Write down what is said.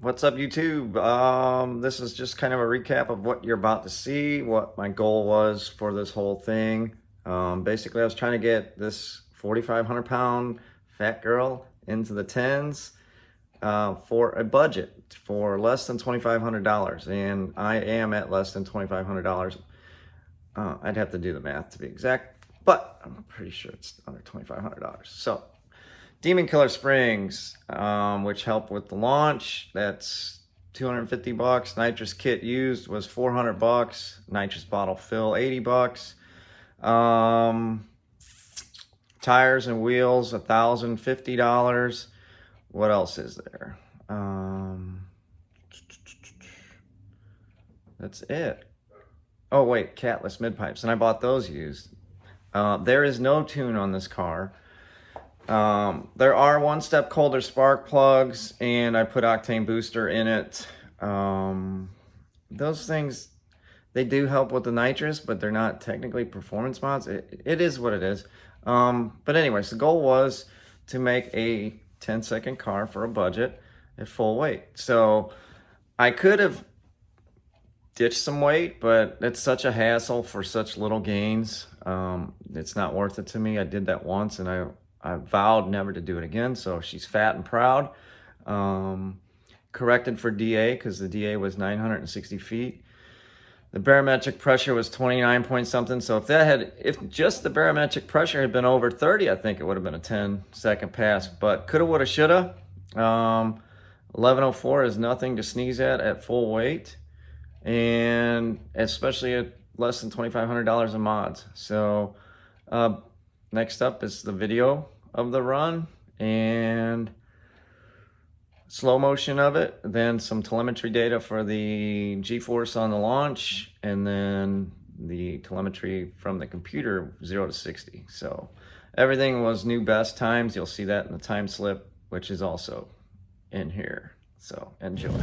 What's up, YouTube? This is just kind of a recap of what you're about to see, what my goal was for this whole thing. Basically, I was trying to get this 4,500 pound fat girl into the tens for a budget for less than $2,500, and I am at less than $2,500. I'd have to do the math to be exact, but I'm pretty sure it's under $2,500. So Demonkiller springs, which help with the launch, that's 250 bucks. Nitrous kit used was 400 bucks. Nitrous bottle fill, 80 bucks. Tires and wheels, $1,050. What else is there? That's it. Oh wait, Catless mid pipes, and I bought those used. There is no tune on this car. There are one-step colder spark plugs, and I put Octane booster in it. Those things, they do help with the nitrous, but they're not technically performance mods. It is what it is. But anyways, the goal was to make a 10-second car for a budget at full weight. So I could have ditched some weight, but it's such a hassle for such little gains. It's not worth it to me. I did that once, and I vowed never to do it again. So she's fat and proud. Corrected for DA because the DA was 960 feet. The barometric pressure was 29 point something. So if just the barometric pressure had been over 30, I think it would have been a 10-second pass. But coulda, woulda, shoulda. 1104 is nothing to sneeze at full weight, and especially at less than $2,500 in mods. So next up is the video of the run and slow motion of it, then some telemetry data for the G-force on the launch, and then the telemetry from the computer 0 to 60. So everything was new best times. You'll see that in the time slip, which is also in here. So enjoy.